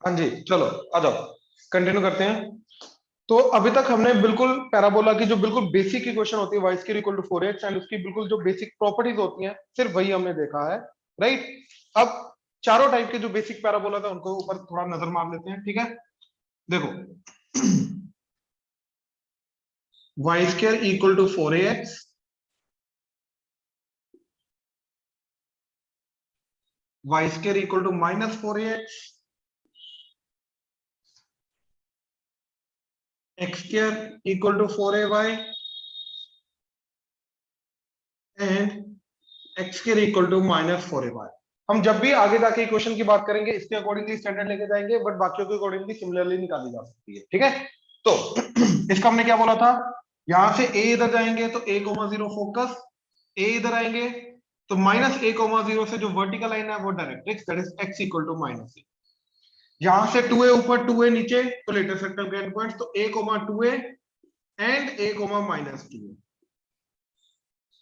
हाँ जी, चलो आ जाओ, कंटिन्यू करते हैं। तो अभी तक हमने बिल्कुल पैराबोला की जो बिल्कुल बेसिक इक्वेशन होती है, y square equal to 4x, and उसकी बिल्कुल जो बेसिक प्रॉपर्टीज होती हैं सिर्फ वही हमने देखा है, राइट। अब चारों टाइप के जो बेसिक पैराबोला था उनको ऊपर थोड़ा नजर मार लेते हैं, ठीक है। देखो, y square equal to 4ax, y square equal to -4ax, x square equal to 4ay, and x square equal to -4ay। हम जब भी आगे जाके इक्वेशन की बात करेंगे इसके अकॉर्डिंगली स्टैंडर्ड लेके जाएंगे, बट बाकियों के अकॉर्डिंगली सिमिलरली निकाली जा सकती है, ठीक है। तो इसका हमने क्या बोला था, यहां से ए इधर जाएंगे तो a,0 फोकस, ए इधर आएंगे तो -a,0 से जो वर्टिकल लाइन है वो directrix, that is x equal to -a। यहां से 2a ऊपर 2a नीचे, तो लेटेस्ट वेक्टर के एंड पॉइंट्स, तो a,2a एंड a,-2a,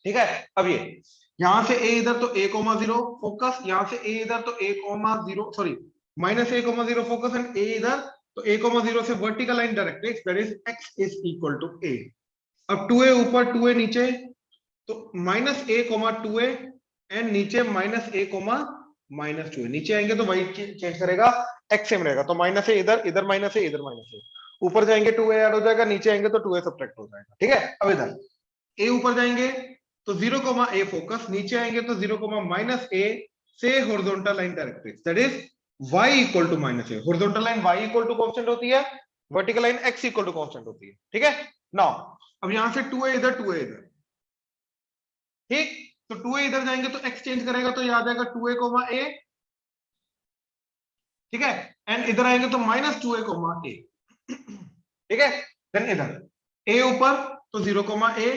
ठीक है। अब ये यहां से a इधर तो a,0 फोकस, यहां से a इधर तो a,0, sorry, -a,0 focus, and a इधर तो a,0 से vertical line directrix, that is x is equal to a। अब 2a ऊपर 2a नीचे, तो -a,2a एंड नीचे -a,-2a, नीचे आएंगे तो वही चेंज करेगा, x सेम रहेगा, तो -a इधर, इधर -a, इधर -a, ऊपर जाएंगे 2a ऐड हो जाएगा, नीचे आएंगे तो 2a सब्ट्रैक्ट हो जाएगा, ठीक है। अब इधर a ऊपर जाएंगे तो 0,a फोकस, नीचे आएंगे तो 0,-a से horizontal line directrix, that is y equal to -a। Horizontal line y equal to constant होती है, vertical line x equal to constant होती है, ठीक है। नाउ अब यहां से 2a इधर 2a इधर, ठीक, तो 2a इधर जाएंगे तो x चेंज करेगा तो ये आ जाएगा 2a,a, ठीक है। एंड इधर आएंगे तो -2a,a, ठीक है। देन इधर a ऊपर तो 0,a,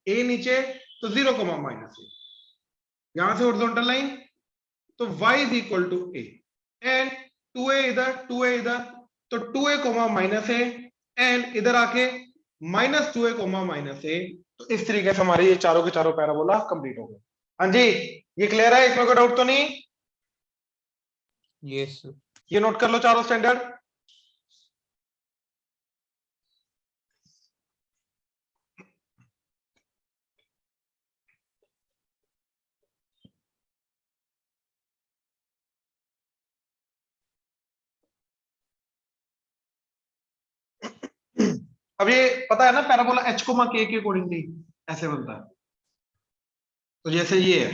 a नीचे तो 0,-a, यहां से हॉरिजॉन्टल लाइन तो y is equal to a, and 2a इधर 2a इधर, तो 2a,-a, एंड इधर आके -2a,-a, तो इस तरीके से हमारे ये चारों के चारों पैराबोला कंप्लीट हो गए। हाँ जी, ये क्लियर है, इसमें कोई डाउट तो नहीं? यस। ये नोट कर लो चारों स्टैंडर्ड। अब ये पता है ना, पैराबोला h को k के अकॉर्डिंगली ऐसे बनता है, तो जैसे ये है,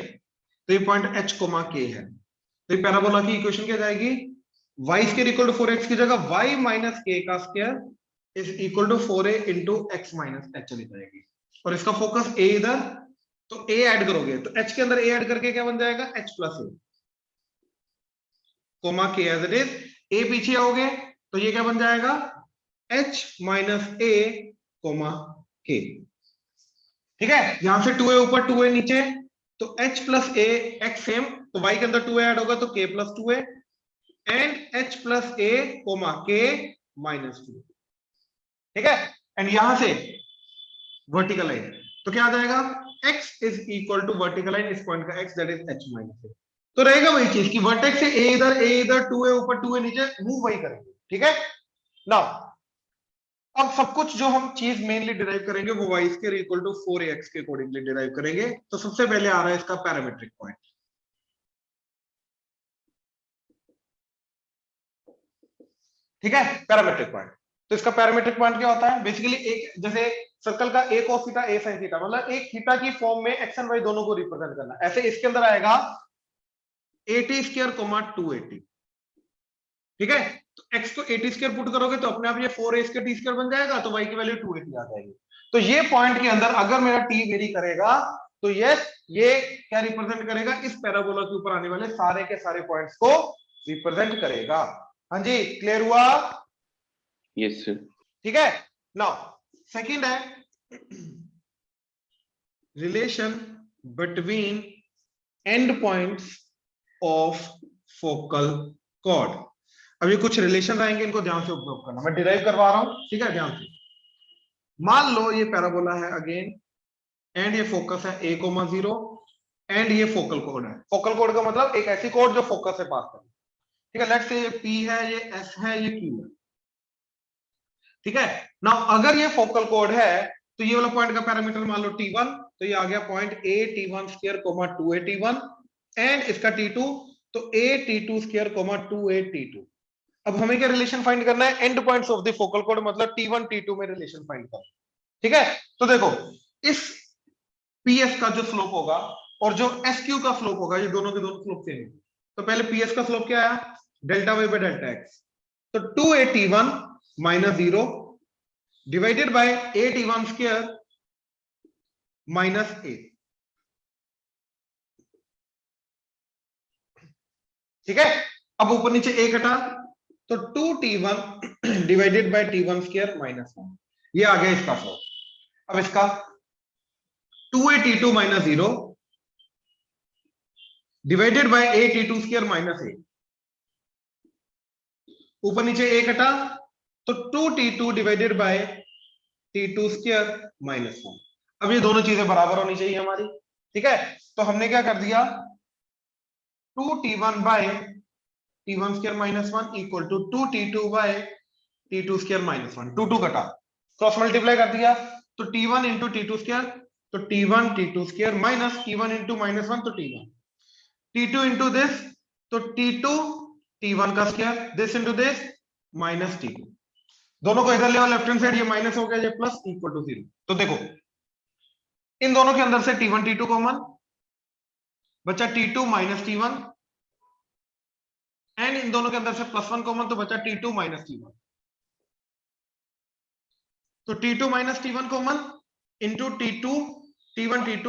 तो ये पॉइंट h k है, तो ये पैराबोला की इक्वेशन क्या जाएगी, y square equal to 4x की जगह y माइनस k का square is equal to 4a into x minus h चली जाएगी, और इसका फोकस a इधर, तो a ऐड करोगे तो h के अंदर a ऐड करके क्या बन जाएगा, h plus a comma k as it is, a पीछे आओगे तो ये क्या बन जाएगा, h minus a comma k, ठीक है। यहां से 2a ऊपर 2a नीचे, तो h plus a x same, तो y के अंदर 2a ऐड होगा तो k plus 2a, and h plus a comma k minus 2, ठीक है। एंड यहां से वर्टिकल लाइन, तो क्या आ जाएगा, x is equal to vertical line, इस पॉइंट का x that is h minus a, तो रहेगा वही चीज कि वर्टेक्स से a इधर 2a ऊपर 2a नीचे मूव वही करेंगे, ठीक है। नाउ अब सब कुछ जो हम चीज मेनली डिराइव करेंगे वो y square equal to 4ax के अकॉर्डिंगली डिराइव करेंगे। तो सबसे पहले आ रहा है इसका पैरामीट्रिक पॉइंट, ठीक है, पैरामीट्रिक पॉइंट। तो इसका पैरामीट्रिक पॉइंट क्या होता है, बेसिकली एक जैसे सर्कल का a cos theta a sin theta, मतलब एक थीटा की फॉर्म में x एंड y दोनों को रिप्रेजेंट करना, ऐसे इसके अंदर आएगा 80 स्क्वायर 280, ठीक है। तो x को 80 स्क्वायर पुट करोगे तो अपने आप ये 4a स्क्वायर t स्क्वायर बन जाएगा, तो y की वैल्यू 280 आ जाएगी। तो ये पॉइंट के अंदर अगर मेरा t वेरी करेगा तो ये क्या रिप्रेजेंट करेगा, इस पैराबोला के ऊपर आने वाले सारे के सारे पॉइंट्स को रिप्रेजेंट करेगा। हाँ जी, क्लियर हुआ? Yes sir. ठीक है। नाउ सेकंड है relation between and points of focal cord. अब ये कुछ रिलेशन आएंगे, इनको ध्यान से उपयोग करना, मैं डिराइव करवा रहा हूं, ठीक है, ध्यान से। मान लो ये पैराबोला है अगेन, एंड ये फोकस है a,0, एंड ये फोकल कोड है। फोकल कोड का मतलब एक ऐसी कोड जो फोकस से पास करे, ठीक है, लेट्स से ये P है, ये S है, ये Q है। ठीक है, नाउ अगर ये फोकल कोड है तो ये वाला पॉइंट का पैरामीटर मान लो T1, तो ये आ गया point A T1 square 2A T1 and इसका T2, तो A T2 square 2A T2। अब हमें क्या रिलेशन फाइंड करना है, and points of the focal code, मतलब T1 T2 में रिलेशन फाइंड करना। ठीक है, तो देखो इस PS का जो स्लोप होगा और जो SQ का स्लोप होगा, ये दोनों के दोनों स्लोप सेम है। तो पहले PS का स्लोप क्या आया, delta Y by delta X, तो 2A T1 minus 0 divided by A T1 square minus A. ठीक है, अब ऊपर नीचे ए कटा, तो 2T1 divided by T1 square minus 1, ये आ गया इसका स्लोप। अब इसका 2A T2 minus 0 divided by A T2 square minus A, ऊपर नीचे ए कटा, तो 2T2 divided by T2 square minus 1। अब ये दोनों चीजें बराबर होनी चाहिए हमारी। ठीक है, तो हमने क्या कर दिया, 2T1 by T1 square minus 1 equal to 2T2 by T2 square minus 1, 2 कटा, क्रॉस मल्टीप्लाई कर दिया, तो T1 इंटू T2 स्क्वायर, तो T1 T2 square minus T1 into minus 1, तो T1 T2 इंटू दिस, तो T2 T1 का square, this into this minus T2, दोनों को इधर ले आओ लेफ्ट हैंड साइड, ये माइनस हो गया, ये प्लस इक्वल टू 0। तो देखो इन दोनों के अंदर से T1 T2 कॉमन, बचा T2 minus T1, and in दोनों के अंदर से प्लस 1 कॉमन, तो बचा T2 माइनस T1, तो T2 minus T1 common into T2 T1 T2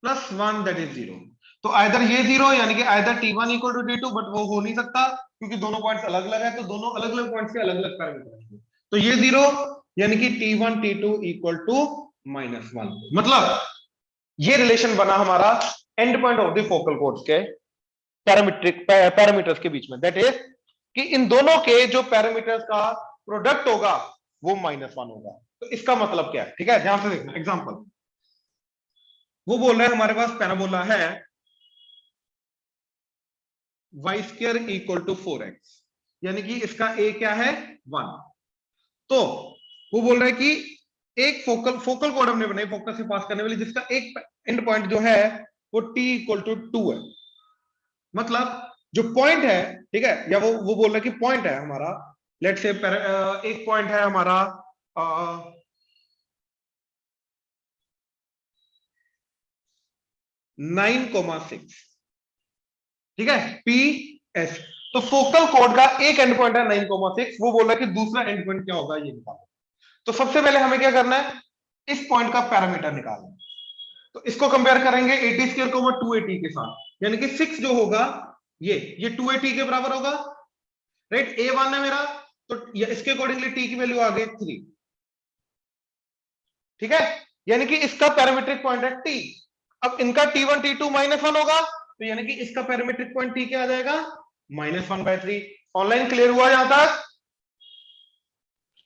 plus 1 that is 0। तो आइदर ये 0 यानी कि either T1 equal to T2, but वो हो नहीं सकता क्योंकि दोनों पॉइंट्स अलग अलग है, तो दोनों अलग अलग पॉइंट्स के अलग अलग पैरामीटर हैं। तो ये 0 यानी कि T1 T2 equal to minus 1, मतलब ये रिलेशन बना हमारा and point of the focal codes के पैरामीटर्स के बीच में, दैट इज कि इन दोनों के जो पैरामीटर्स का प्रोडक्ट होगा वो माइनस 1 होगा। तो इसका मतलब क्या है, ठीक है, ध्यान से देखना एग्जांपल। वो बोल रहे हैं हमारे पास पैराबोला है y square equal to 4x, यानी कि इसका ए क्या है 1। तो वो बोल रहा है कि एक फोकल कोड हमने बनाई फोकस से पास करने वाली, जिसका एक एंड पॉइंट जो है वो t इक्वल टू 2 है, मतलब जो पॉइंट है, ठीक है, या वो बोल रहा है कि पॉइंट है हमारा, लेट से एक पॉइंट है हमारा 9,6, ठीक है, पी एस। तो फोकल कोड का एक एंड पॉइंट है 9,6, वो बोल रहा है कि दूसरा एंड पॉइंट क्या होगा ये निकालो। तो सबसे पहले हमें क्या करना है, इस पॉइंट का पैरामीटर निकालना है। तो इसको कंपेयर करेंगे 80 स्क्वायर को 280 के साथ, यानी कि 6 जो होगा ये 280 के बराबर होगा, राइट। ए 1 है मेरा, तो इसके अकॉर्डिंगली टी की वैल्यू आ गई 3, ठीक है, यानी कि इसका पैरामीट्रिक पॉइंट है टी। अब इनका T1 T2 माइनस 1 होगा, तो यानी कि इसका पैरामीट्रिक पॉइंट टी क्या आ जाएगा -1/3। ऑनलाइन क्लियर हुआ यहां तक,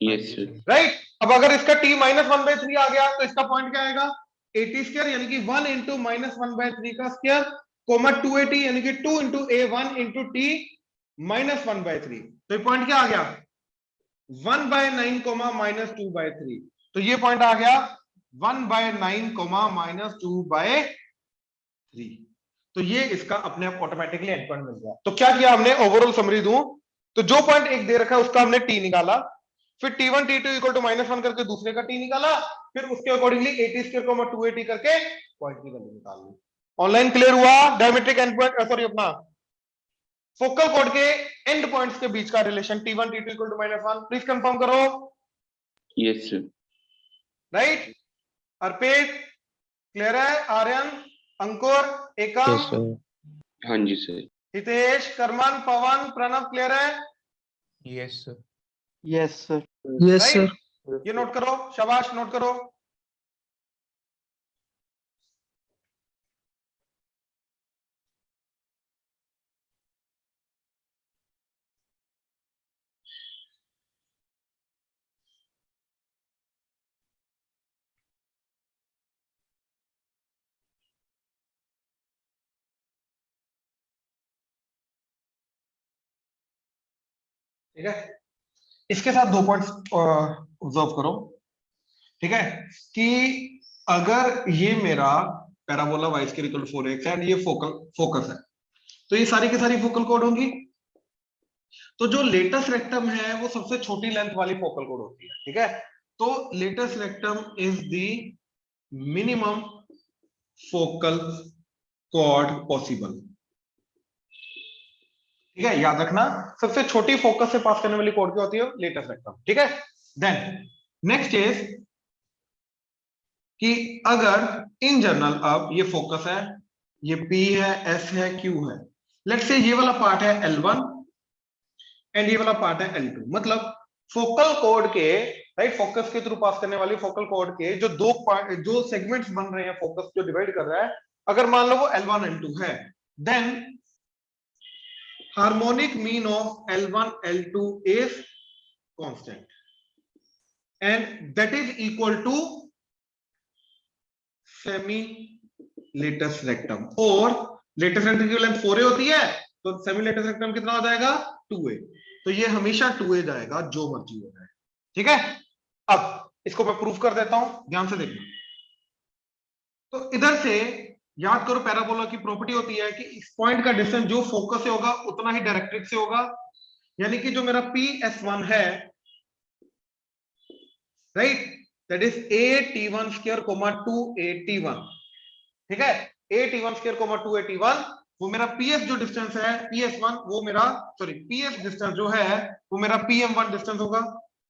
Yes, sir. राइट। अब अगर इसका t -1/3 आ गया तो इसका पॉइंट क्या आएगा 80 स्क्वायर, यानी कि 1 इंटू -1/3 का स्क्वायर कोमा 280, यानी कि 2 इंटू a1 इंटू टी -1/3। तो ये पॉइंट क्या आ गया 1/9 कोमा -2/3। तो ये पॉइंट आ गया 1/9 कोमा -2/3। तो ये इसका अपने आप ऑटोमेटिकली एंड पॉइंट मिल गया। तो क्या किया हमने, ओवरऑल समरी दूं तो जो पॉइंट एक दे रखा है उसका हमने टी निकाला, फिर T1 T2 इक्वल टू -1 करके दूसरे का टी निकाला, फिर उसके अकॉर्डिंगली 80 स्क्वायर को 280 करके पॉइंट की वैल्यू निकाल ली। ऑनलाइन क्लियर हुआ, डायमेट्रिक एंड पॉइंट, सॉरी अपना फोकल कोड के एंड पॉइंट्स के बीच का relation T1 T2 equal to -1, please confirm करो। Yes, sir. Right, Arpit clear है, आर्यन, अंकुर, एकम, यस सर। हाँ जी सर। हितेश, करमन, पवन, प्रणव क्लियर है, yes sir. Yes sir. Yes right. Sir. ये नोट करो, शाबाश, नोट करो। ठीक है, इसके साथ 2 पॉइंट्स ऑब्जर्व करो। ठीक है, कि अगर ये मेरा parabola y square equal to 4x है एंड ये फोकस है, तो ये सारी की सारी फोकल कोड होंगी। तो जो लेटेस्ट रेक्टम है वो सबसे छोटी लेंथ वाली फोकल कोड होती है। ठीक है, तो latus rectum is the minimum focal cord possible. ठीक है, याद रखना सबसे छोटी फोकस से पास करने वाली कॉर्ड क्या होती है, लेटेस्ट रेक्टम। ठीक है, देन नेक्स्ट इज कि अगर इन जनरल अब ये फोकस है, ये P है, S है, Q है, लेट्स से ये वाला पार्ट है L1 एंड ये वाला पार्ट है L2, मतलब फोकल कोड के राइट, फोकस के थ्रू पास करने वाली फोकल कोड के जो दो पार्ट, जो सेगमेंट्स बन रहे हैं, फोकस जो डिवाइड कर रहा है, अगर मान लो वो L1 L2 है, then harmonic mean of L1 L2 is constant and that is equal to semi latest rectum. और लेटेस्ट रेक्टम की लेंथ 4a होती है, तो सेमी लेटेस्ट रेक्टम कितना हो जाएगा, 2a। तो ये हमेशा 2a जाएगा, जो मर्जी हो जाए। ठीक है, अब इसको मैं प्रूफ कर देता हूं, ध्यान से देखना। तो इधर से याद करो, पैराबोला की प्रॉपर्टी होती है कि इस पॉइंट का डिस्टेंस जो फोकस से होगा उतना ही डायरेक्ट्रिक्स से होगा, यानी कि जो मेरा PS1 है, right, that is AT1 square 2AT1। ठीक है, AT1 स्क्वायर 2AT1, वो मेरा PS जो डिस्टेंस है, PS1 वो मेरा, सॉरी PS डिस्टेंस जो है वो मेरा PM1 डिस्टेंस होगा।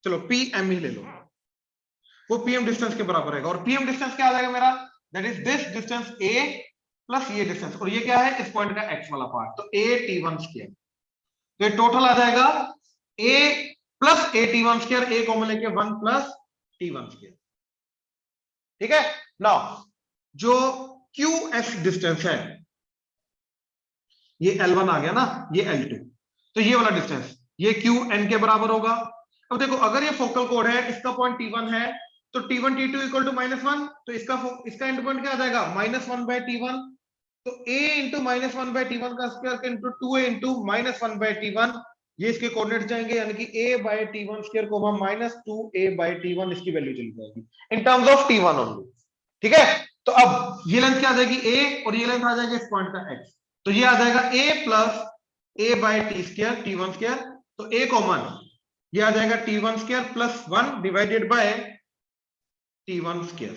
चलो PM ही ले लो, वो PM डिस्टेंस के बराबर रहेगा। और PM डिस्टेंस क्या आ जाएगा मेरा, that is this distance A plus ये डिस्टेंस, और ये क्या है, इस पॉइंट का X वाला पार्ट, तो AT1 स्क्वायर। तो ये टोटल आ जाएगा A plus AT1 square, A common लेके 1 प्लस T1 स्क्वायर। ठीक है, नाउ जो QS डिस्टेंस है, ये L1 आ गया ना, ये L2, तो ये वाला डिस्टेंस ये QN के बराबर होगा। अब देखो, अगर ये फोकल कोड है, इसका पॉइंट T1 है, तो T1 T2 इक्वल टू -1, तो इसका एंड पॉइंट क्या आ जाएगा, -1/T1। तो A इंटू -1/T1 का square into 2A into -1/T1, ये इसके कोऑर्डिनेट जाएंगे, यानी कि A/T1 स्क्वायर को हम -2A/T1 इसकी वैल्यू चली जाएगी in terms of T1 only. ठीक है, तो अब ये लेंथ क्या आ जाएगी A, और ये लेंथ आ जाएगी इस पॉइंट का X, तो ये आ जाएगा A plus A/T square T1 square, तो A कॉमन, ये आ जाएगा T1 square plus 1 divided by T1 square.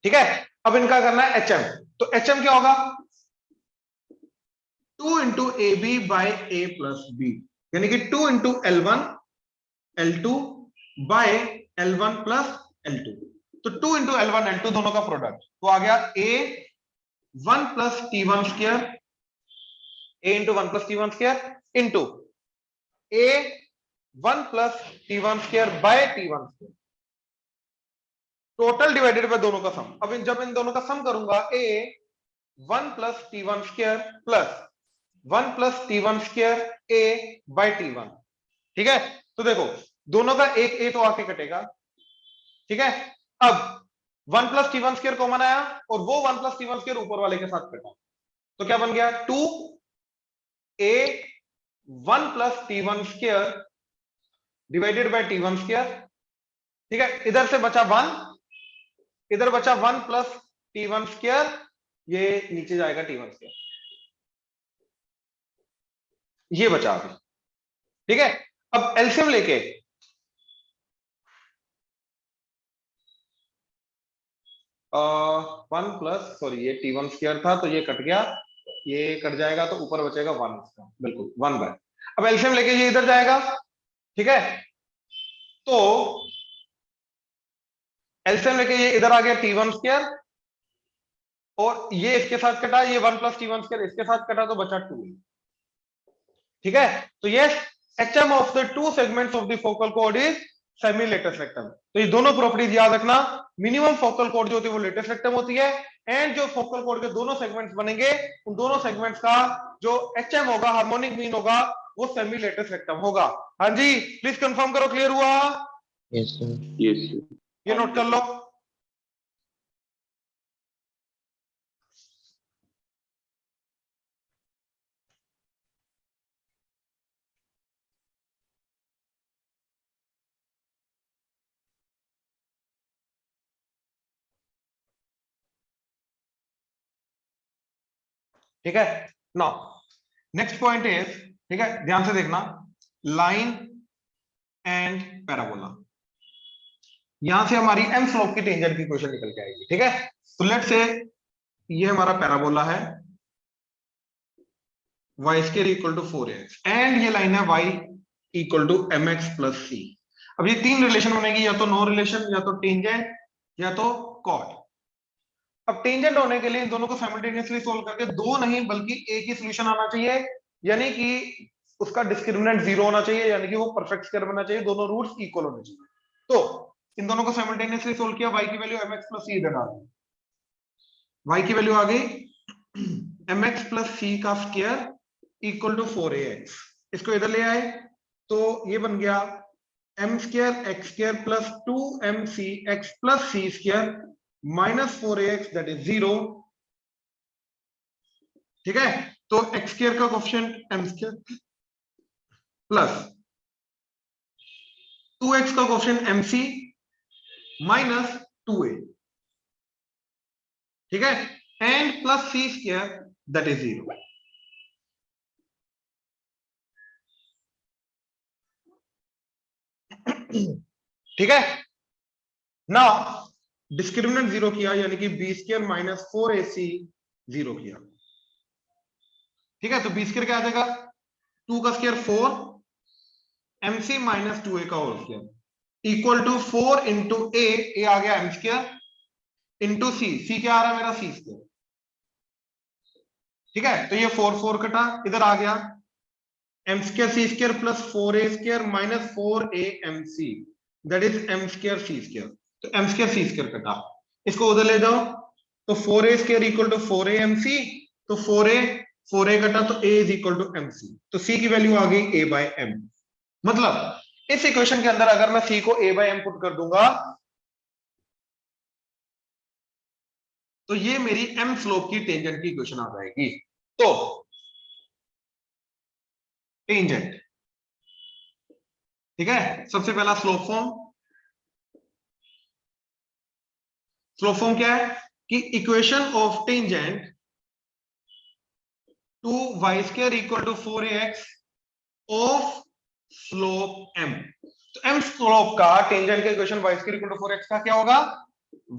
ठीक है, अब इनका करना है HM, तो HM क्या होगा, 2 into AB by A plus B, यानी कि 2 into L1 L2 bye L1 plus L2, तो 2 इंटू L1 L2 दोनों का प्रोडक्ट, तो आ गया A 1 plus T1 square, A into 1 plus T1 square into A 1 plus T1 square by T1 square, total divided by दोनों का सम। अब जब इन दोनों का सम करूंगा, A 1 plus T1 square plus 1 plus T1 square A by T1। ठीक है, तो देखो दोनों का एक A तो आके कटेगा। ठीक है, अब 1 प्लस T1 स्क्वायर कॉमन आया, और वो 1 प्लस T1 स्क्वायर ऊपर वाले के साथ कटा, तो क्या बन गया, 2A 1 plus T1 square divided by T1 square. ठीक है, इधर से बचा 1, इधर बचा 1 प्लस T1 स्क्वायर, ये नीचे जाएगा T1 स्क्वायर, ये बचा अभी। ठीक है, अब एलसीएम लेके 1 प्लस, सॉरी ये T1 स्क्वायर था तो ये कट गया, ये कट जाएगा, तो ऊपर बचेगा 1 इसका, बिल्कुल 1 बाय। अब एलसीएम लेके ये इधर जाएगा। ठीक है, तो एलसीएम लेके ये इधर आ गया T1 स्क्वायर, और ये इसके साथ कटा, ये 1 प्लस T1 स्क्वायर इसके साथ कटा, तो बचा 2। ठीक है, तो ये HM of the two segments of the focal code is semi latest rectum. तो ये दोनों प्रॉपर्टीज याद रखना, मिनिमम फोकल कोड जो होती है वो लेटेस्ट रेक्टम होती है, एंड जो फोकल कोड के दोनों सेगमेंट्स बनेंगे, उन दोनों सेगमेंट्स का जो HM होगा, हार्मोनिक मीन होगा, वो सेमी लेटेस्ट रेक्टम होगा। हाँ जी, प्लीज कंफर्म करो, क्लियर हुआ, Yes, sir. Yes sir. ये नोट कर लो। ठीक है। नाउ नेक्स्ट पॉइंट इज, ठीक है, ध्यान से देखना, लाइन एंड पैराबोला। यहां से हमारी एम स्लोप की टेंजेंट की क्वेश्चन निकल के आएगी, ठीक है। तो लेट्स से ये हमारा पैराबोला है, y square equal to 4x and ये लाइन है y equal to mx plus c। अब ये तीन रिलेशन बनेगी, या तो नो रिलेशन, या तो टेंजेंट, या तो कॉर्ड। अब टेंजेंट होने के लिए इन दोनों को साइमल्टेनियसली सोल्व करके दो नहीं बल्कि एक ही सॉल्यूशन आना चाहिए, यानी कि उसका डिस्क्रिमिनेंट 0 होना चाहिए, यानी कि वो परफेक्ट स्क्वायर बनना चाहिए, दोनों रूट्स इक्वल होने चाहिए। तो इन दोनों को साइमल्टेनियसली सोल्व किया, y की वैल्यू mx प्लस c इधर आ गई, y की वैल्यू आ गई mx प्लस c का स्क्वायर इक्वल टू 4ax। इसको इधर ले आए तो ये बन गया m square x square plus 2mc x plus c square minus 4ax that is 0, ठीक है। तो x स्क्वायर का coefficient m square plus 2x का कोएफिशिएंट mc माइनस 2a, ठीक है, and plus c square that is 0। ठीक है। Now discriminant 0 किया, यानी कि बी स्क्वायर माइनस 4ac 0 किया, ठीक है। तो बी स्क्वायर क्या आ जाएगा, 2 का स्क्वायर 4 mc माइनस 2a का whole square equal to 4 into A आ गया m स्क्वायर इंटू सी क्या आ रहा है मेरा c स्क्वायर, ठीक है। तो ये 4 कटा, इधर आ गया m square c square plus 4a square minus 4a mc that is m square c square. तो m स्क्वायर c स्क्वायर कटा, इसको उधर ले जाओ तो 4a square equal to 4a mc, तो 4a कटा तो a is equal to mc, तो c की वैल्यू आ गई a बाय m। मतलब इस इक्वेशन के अंदर अगर मैं c को a बाय m पुट कर दूंगा तो ये मेरी m स्लोप की टेंजेंट की इक्वेशन आ जाएगी। तो टेंजेंट, ठीक है, सबसे पहला स्लोप फॉर्म क्या है कि equation of tangent to y square equal to 4ax of slope m। तो m स्लोप का टेंजेंट का equation y square equal to 4x का क्या होगा,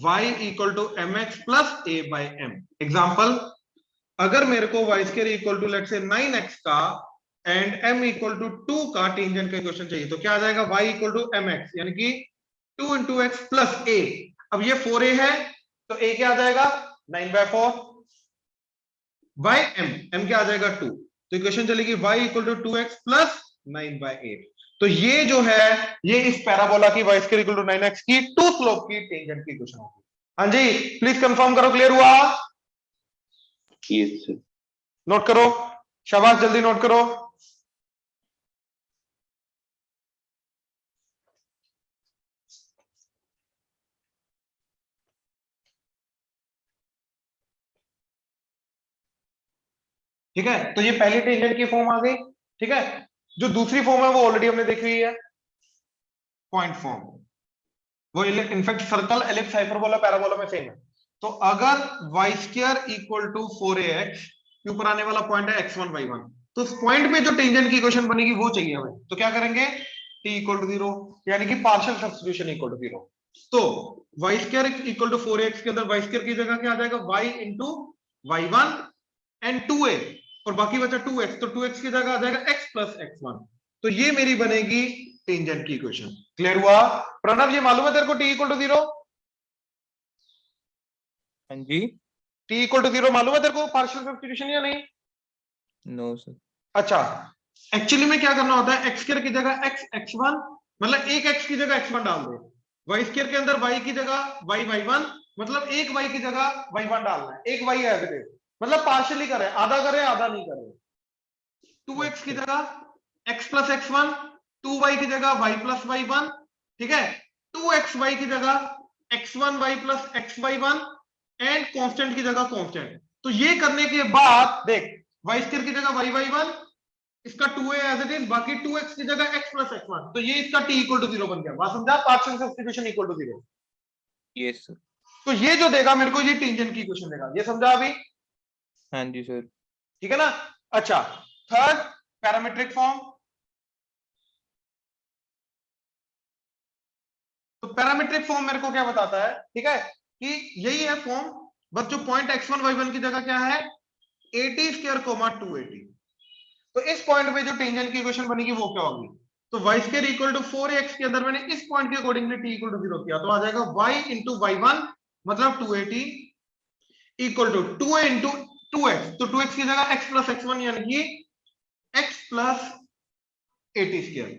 y equal to mx plus a by m। Example, अगर मेरे को y square equal to let's say 9x का एंड m इक्वल टू 2 का टेंजेंट का इक्वेशन चाहिए, तो क्या आ जाएगा, y इक्वल टू mx यानी कि 2 इंटू एक्स प्लस a। अब ये 4a है तो a क्या आ जाएगा 9/4 बाय m क्या आ जाएगा 2। तो इक्वेशन चलेगी y equal to 2x plus 9/8। तो ये जो है ये इस पैराबोला की y square equal to 9x की टू स्लोप की टेंजेंट की इक्वेशन होगी। हाँ जी, प्लीज कंफर्म करो, क्लियर हुआ? Yes sir. नोट करो, शाबाश, जल्दी नोट करो। ठीक है, तो ये पहली टेंजेंट की फॉर्म आ गई, ठीक है। जो दूसरी फॉर्म है वो ऑलरेडी हमने देखी हुई है, पॉइंट फॉर्म। वो in fact circle, ellipse, hyperbola, parabola में सेम है। तो अगर y square equal to 4ax के ऊपर आने वाला पॉइंट है x1 y1, तो उस पॉइंट में जो टेंजेंट की इक्वेशन बनेगी वो चाहिए हमें। तो क्या करेंगे, t इक्वल टू 0, यानी कि पार्शियल सब्स्टिट्यूशन इक्वल टू 0। तो y square equal to 4ax के अंदर y स्क्वायर की जगह क्या आ जाएगा, y into y1 and 2a, और बाकी बचा 2x, तो 2x की जगह आ जाएगा x प्लस x1। तो ये मेरी बनेगी टेंजेंट की इक्वेशन। क्लियर हुआ? प्रणव, ये मालूम है तेरे को t इक्वल टू 0? हाँ जी। t इक्वल टू 0 मालूम है तेरे को, पार्शियल सब्स्टिट्यूशन या नहीं? No sir. अच्छा, एक्चुअली में क्या करना होता है, x स्क्वायर की जगह x x1, मतलब एक x की जगह x1 डाल दो, y स्क्वायर के अंदर y की जगह y y1, मतलब एक y की जगह y1 डालना है, एक y है बेटे, मतलब पार्शियली करे, आधा करे आधा नहीं करे। 2x की जगह x प्लस x1, 2y की जगह y प्लस y1, ठीक है, 2xy की जगह x1y plus xy1 and constant की जगह कांस्टेंट। तो ये करने के बाद देख, y स्क्वायर की जगह y y1, इसका 2a एज इट इज, बाकी 2x की जगह x प्लस x1, तो ये इसका t इक्वल टू 0 बन गया। बात समझा? Partial substitution equal to 0। Yes sir. तो ये जो देगा मेरे को, ये टेंजेंट की इक्वेशन देगा। ये समझा अभी? हाँ जी सर। ठीक है ना। अच्छा, थर्ड पैरामीट्रिक फॉर्म। तो पैरामीट्रिक फॉर्म मेरे को क्या बताता है, ठीक है, कि यही है फॉर्म, बस जो पॉइंट x1 y1 की जगह क्या है, 80 स्क्वायर कोमा 280। तो इस पॉइंट पे जो टेंजेंट की इक्वेशन बनेगी वो क्या होगी, तो y square equal to 4x के अंदर मैंने इस पॉइंट के अकॉर्डिंगली t इक्वल टू 0 किया, तो आ जाएगा y इंटू y1 मतलब 280 equal to 2a into 2x, तो 2x की जगह x प्लस x1 यानी कि x प्लस 80 स्क्वायर।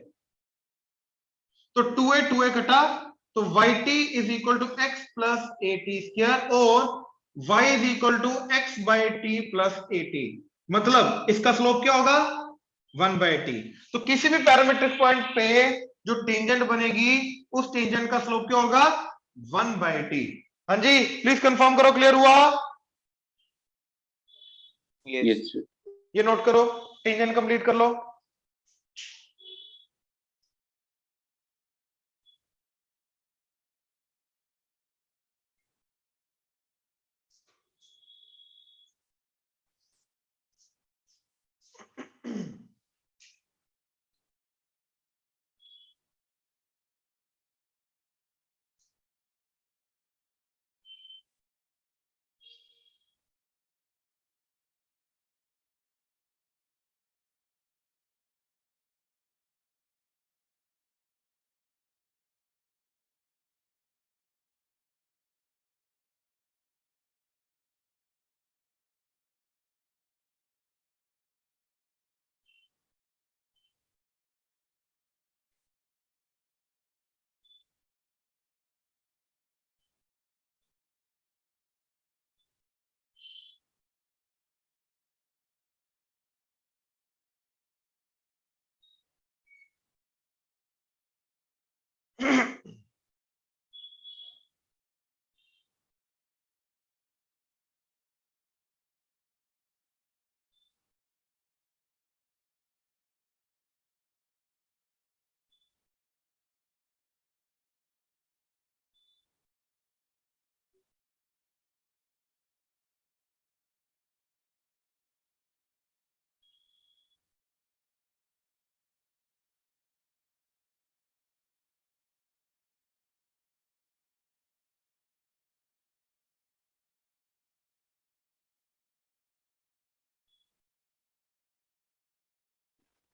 तो 2a कटा, तो yt is equal to x plus 80 square और y is equal to x by t plus 80, मतलब इसका स्लोप क्या होगा 1 बाई टी। तो किसी भी पैरामीट्रिक पॉइंट पे जो टेंजेंट बनेगी उस टेंजेंट का स्लोप क्या होगा 1 बाई टी। हाँ जी, प्लीज कंफर्म करो, क्लियर हुआ? Yes, sir. ये नोट करो, टेंजेंट कंप्लीट कर लो।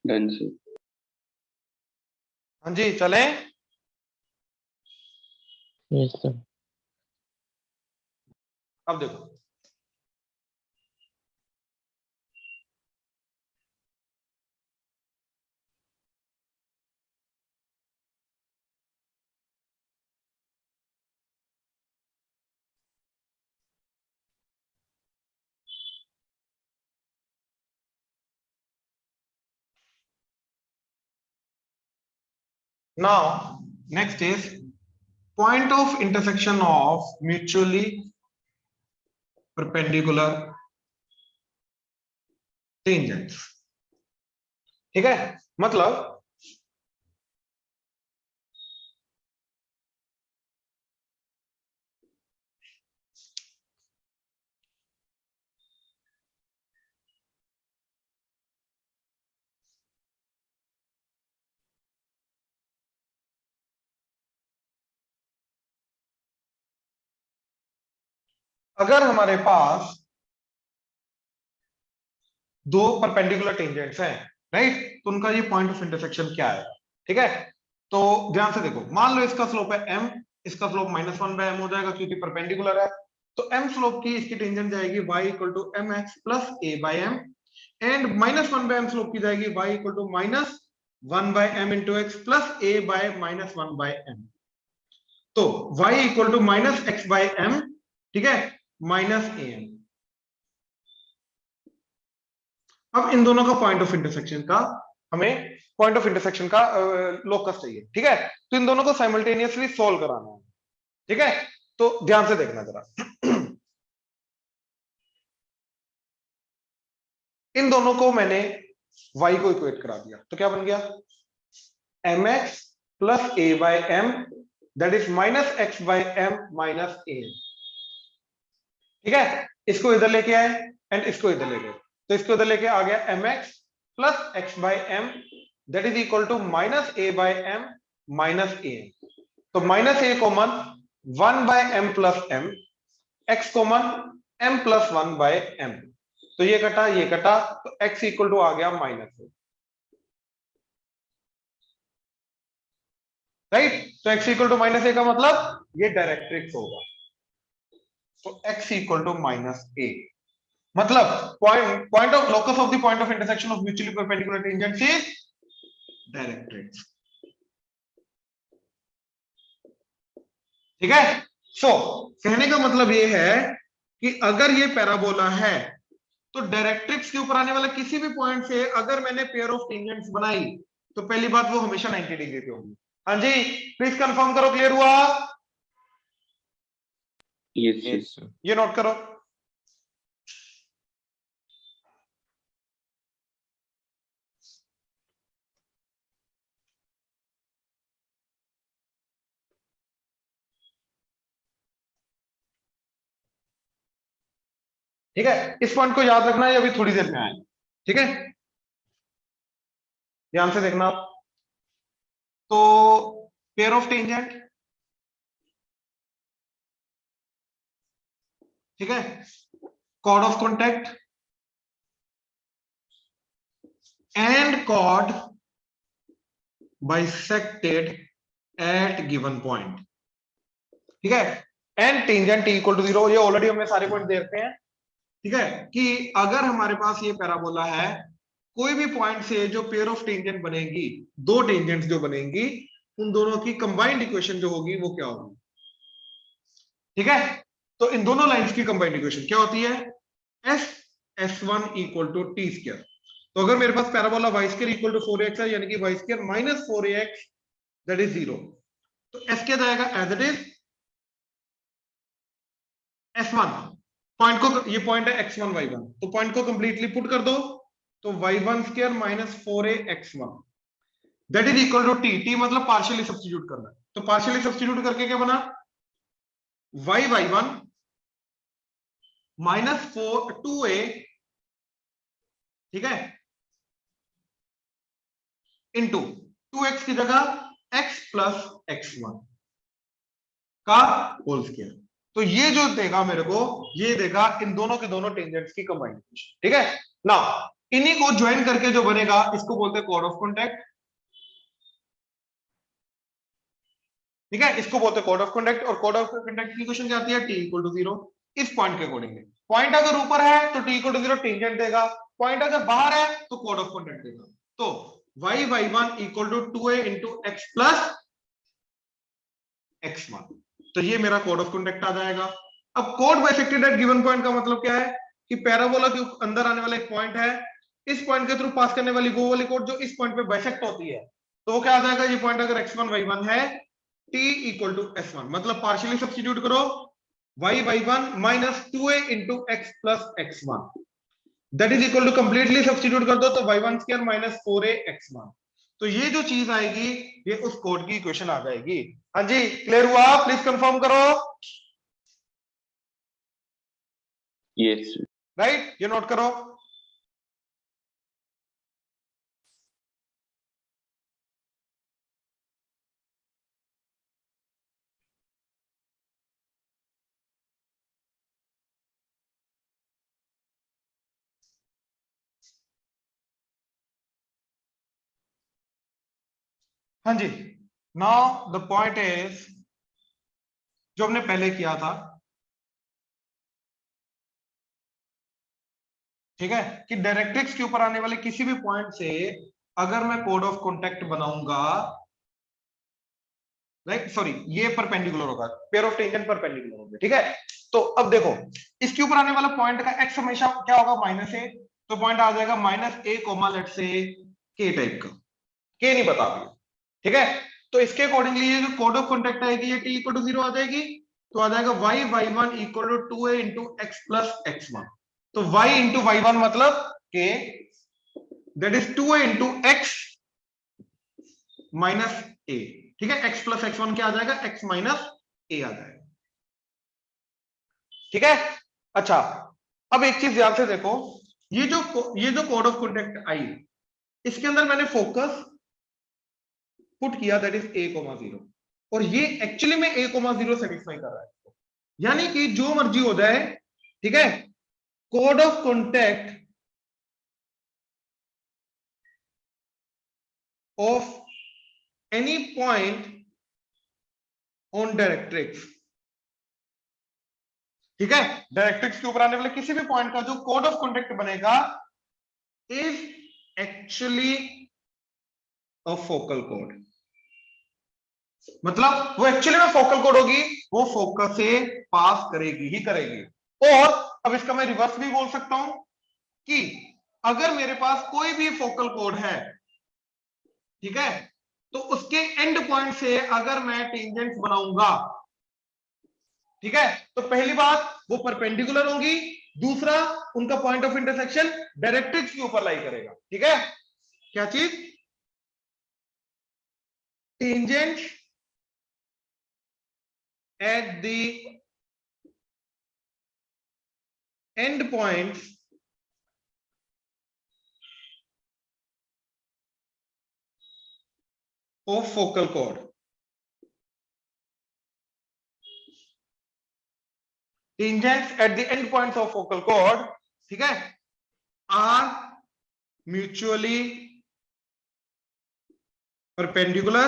Done, sir. हाँ जी, चलें। Yes, sir. अब देखो, now next is point of intersection of mutually perpendicular tangents। ठीक है, मतलब अगर हमारे पास दो परपेंडिकुलर टेंजेंट्स हैं, राइट, तो उनका ये पॉइंट ऑफ इंटरसेक्शन क्या है, ठीक है। तो ध्यान से देखो, मान लो इसका स्लोप है m, इसका स्लोप -1 बाय m हो जाएगा क्योंकि परपेंडिकुलर है। तो m स्लोप की इसकी टेंजेंट जाएगी y equal to mx plus a by m, and -1 by m slope की जाएगी y equal to -1 by m into x plus a by -1 by m। तो y equal to -x by m, ठीक है, minus am। अब इन दोनों का point of intersection का हमें पॉइंट ऑफ इंटरसेक्शन का लोकस चाहिए, ठीक है। तो इन दोनों को साइमल्टेनियसली सॉल्व कराना है, ठीक है। तो ध्यान से देखना जरा, इन दोनों को मैंने y को इक्वेट करा दिया, तो क्या बन गया mx plus a by m, that is -x by m minus a, ठीक है। इसको इधर लेके आए एंड इसको इधर ले गए, तो इसके उधर लेके आ गया mx plus X by M that is equal to minus A by M minus A. तो minus A common 1 by M plus M, X common m plus 1 by M. तो ये कटा तो x इक्वल टू आ गया minus A, right. तो x equal to minus A का मतलब ये डायरेक्ट्रिक्स होगा। तो x equal to minus A मतलब point of locus of the point of intersection of mutually perpendicular tangents is directrix. ठीक है। सो कहने का मतलब ये है कि अगर ये पैराबोला है तो डायरेक्ट्रिक्स के ऊपर आने वाला किसी भी पॉइंट से अगर मैंने पेयर ऑफ टेंजेंट्स बनाई तो पहली बात वो हमेशा 90 डिग्री पे होगी। हाँ जी, प्लीज कंफर्म करो, क्लियर हुआ? Yes, Yes, sir. sir. ये नोट करो। ठीक है, इस पॉइंट को याद रखना है, अभी थोड़ी देर में आए। ठीक है, ध्यान से देखना आप। तो पेयर ऑफ टेंजेंट, ठीक है, chord of contact and chord bisected at given point. ठीक है, एंड टेंजेंट इक्वल टू 0। ये ऑलरेडी हमने सारे पॉइंट दे रखे हैं। ठीक है, कि अगर हमारे पास ये पैराबोला है, कोई भी पॉइंट से जो पेयर ऑफ टेंजेंट बनेगी, दो टेंजेंट्स जो बनेंगी, उन दोनों की कंबाइंड इक्वेशन जो होगी वो क्या होगी? ठीक है, तो इन दोनों लाइंस की कंबाइंड इक्वेशन क्या होती है? S s1 equal to T square. तो अगर मेरे पास parabola Y square equal to 4ax है, यानी कि Y square minus 4ax that is 0, तो एस क्या जाएगा? As it is s1 point को, ये पॉइंट है x1 y1, तो पॉइंट को कंप्लीटली पुट कर दो, तो y1 square minus 4ax1 that is equal to t मतलब पार्शियली सब्स्टिट्यूट करना है। तो पार्शियली सब्स्टिट्यूट करके क्या बना? y1 माइनस 2a, ठीक है, इंटू 2x की जगह x प्लस x1 का होल स्क्वायर। तो ये जो देगा मेरे को, ये देगा इन दोनों के दोनों टेंजेंट्स की कंबाइंड इक्वेशन। ठीक है ना, इन्हीं को ज्वाइन करके जो बनेगा इसको बोलते हैं कॉर्ड ऑफ कॉन्टैक्ट। ठीक है, इसको बोलते हैं कॉर्ड ऑफ कॉन्टैक्ट। और कॉर्ड ऑफ कॉन्टैक्ट की इक्वेशन क्या आती है? t इक्वल टू 0 इस पॉइंट के अकॉर्डिंगली। पॉइंट अगर ऊपर है तो t इक्वल टू 0 टेंजेंट देगा, पॉइंट अगर बाहर है तो कॉर्ड ऑफ कॉन्टैक्ट देगा। तो y1 equal to 2a into x plus x1, तो ये मेरा कॉर्ड ऑफ कॉन्टैक्ट आ जाएगा। अब chord bisected at given point का मतलब क्या है? कि पैराबोला के अंदर आने वाला एक पॉइंट है, इस पॉइंट के थ्रू पास करने वाली वो वाली कॉर्ड जो इस पॉइंट पे बाइसेक्ट होती है, तो वो क्या आ जाएगा? ये पॉइंट अगर x1 y1 है, t इक्वल टू s1 मतलब पार्शियली सब्स्टिट्यूट करो, y1 minus 2a into x plus x1 that is equal to completely substitute कर दो, तो y1 square minus 4a x1। तो ये जो चीज आएगी ये उस कोड की इक्वेशन आ जाएगी। हाँ जी, क्लियर हुआ? प्लीज कंफर्म करो। Yes, sir. राइट, ये नोट करो। हाँ जी, नाउ द पॉइंट इज जो हमने पहले किया था, ठीक है, कि डायरेक्ट्रिक्स के ऊपर आने वाले किसी भी पॉइंट से अगर मैं कोड ऑफ कॉन्टैक्ट बनाऊंगा, राइट, सॉरी, ये परपेंडिकुलर होगा, पेयर ऑफ टेंजेंट परपेंडिकुलर होगा। ठीक है, तो अब देखो इसके ऊपर आने वाला पॉइंट का एक्स हमेशा क्या होगा? Minus A. तो पॉइंट आ जाएगा माइनस ए कोमा लेट से के टाइप का, के नहीं बता रही। ठीक है, तो इसके अकॉर्डिंगली ये जो कोड ऑफ कॉन्टैक्ट आएगी ये टी इक्वल टू 0 आ जाएगी। तो आ जाएगा y1 equal to 2a into x plus x1। तो y इंटू y1 मतलब k that is 2a into x minus a। ठीक है, x प्लस x1 क्या आ जाएगा? x माइनस a आ जाएगा। ठीक है, अच्छा अब एक चीज ध्यान से देखो, ये जो कोड ऑफ कॉन्टेक्ट आई, इसके अंदर मैंने फोकस पुट किया, दैट इज a,0, और ये एक्चुअली में a,0 सेटिस्फाई कर रहा है, यानी कि जो मर्जी हो जाए, ठीक है, code of contact of any point on directrix, ठीक है, डायरेक्ट्रिक्स के ऊपर आने वाले किसी भी पॉइंट का जो कोड ऑफ कॉन्टेक्ट बनेगा is actually a focal code, मतलब वो एक्चुअली में फोकल कोड होगी, वो फोकस से पास करेगी ही करेगी। और अब इसका मैं रिवर्स भी बोल सकता हूं कि अगर मेरे पास कोई भी फोकल कोड है, ठीक है, तो उसके एंड पॉइंट से अगर मैं टेंजेंट्स बनाऊंगा, ठीक है, तो पहली बात वो परपेंडिकुलर होंगी, दूसरा उनका पॉइंट ऑफ इंटरसेक्शन डायरेक्ट्रिक्स के ऊपर लाई करेगा, ठीक है। क्या चीज? Tangent at the end points of focal chord, tangents at the end points of focal chord, ठीक है, are mutually perpendicular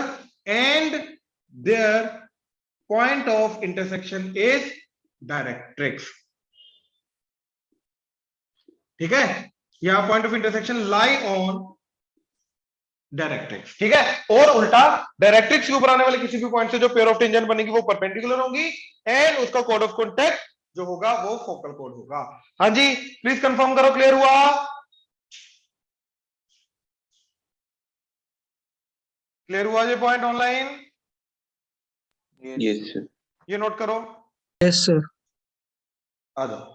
and their point of intersection is directrix, ठीक है, यहां point of intersection lie on directrix, ठीक है, और उल्टा directrix के ऊपर आने वाले किसी भी पॉइंट से जो पेयर ऑफ टेंजेंट बनेगी वो परपेंडिकुलर होंगी एंड उसका कोड ऑफ कॉन्टेक्ट जो होगा वो फोकल कोड होगा। हाँ जी, प्लीज कंफर्म करो, क्लियर हुआ? क्लियर हुआ ये पॉइंट ऑनलाइन? Yes, sir. ये नोट करो, यस सर। आ जाओ।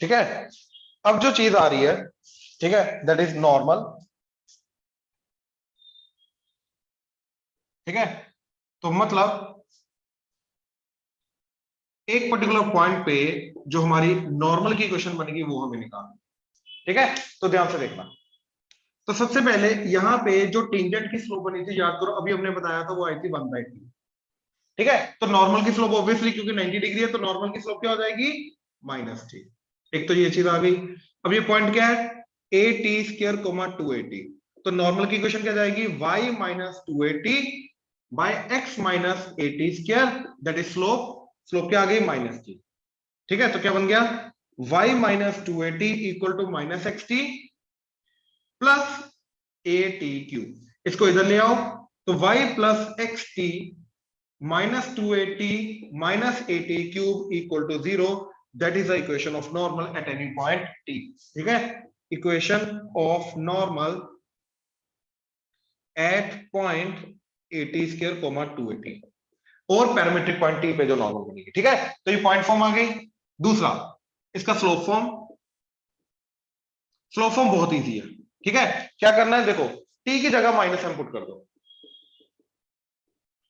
ठीक है, अब जो चीज आ रही है, ठीक है, दैट इज नॉर्मल, ठीक है, तो मतलब एक पर्टिकुलर पॉइंट पे जो हमारी नॉर्मल की इक्वेशन बनेगी वो हमें निकालना, ठीक है, तो ध्यान से देखना। तो सबसे पहले यहां पे जो टेंजेंट की स्लोप बनी थी, याद करो, अभी हमने बताया था वो आई थी 1/t, ठीक है, तो नॉर्मल की स्लोप ऑब्वियसली क्योंकि 90 डिग्री है तो नॉर्मल की स्लोप क्या हो जाएगी? -t। एक तो ये चीज आ गई। अब ये पॉइंट क्या है? at², 2at, तो नॉर्मल की इक्वेशन क्या जाएगी? y - 2at by x - at², that is slope. Slope क्या आ गई? -t, ठीक है, तो क्या बन गया? y - 2at equal to -xt plus at³। इसको इधर ले आओ, तो y plus xt minus 2at minus at³ equal to 0, that is the equation of normal at any point t, ठीक है, equation of normal at point at², 2at और parametric point t पे जो नॉर्मल बनेगी, ठीक है, तो ये पॉइंट फॉर्म आ गई। दूसरा इसका स्लोप फॉर्म, स्लोप फॉर्म बहुत इजी है, ठीक है, क्या करना है, देखो t की जगह -m पुट कर दो,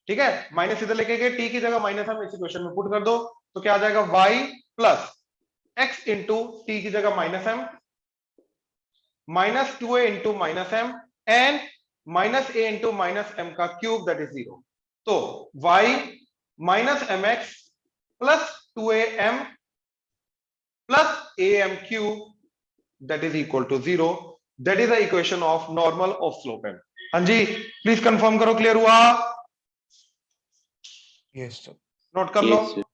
ठीक है, माइनस इधर लेके गए, टी की जगह -m इस इक्वेशन में पुट कर दो, तो क्या आ जाएगा? y plus x into t की जगह -m -2a into -m and -a into -m का क्यूब, दैट इज 0। तो y -mx plus 2am plus am cube, that is equal to 0, that is the equation of normal of slope m। हाँ जी, please confirm करो, clear हुआ? Yes, sir. Note कर लो। Yes, sir.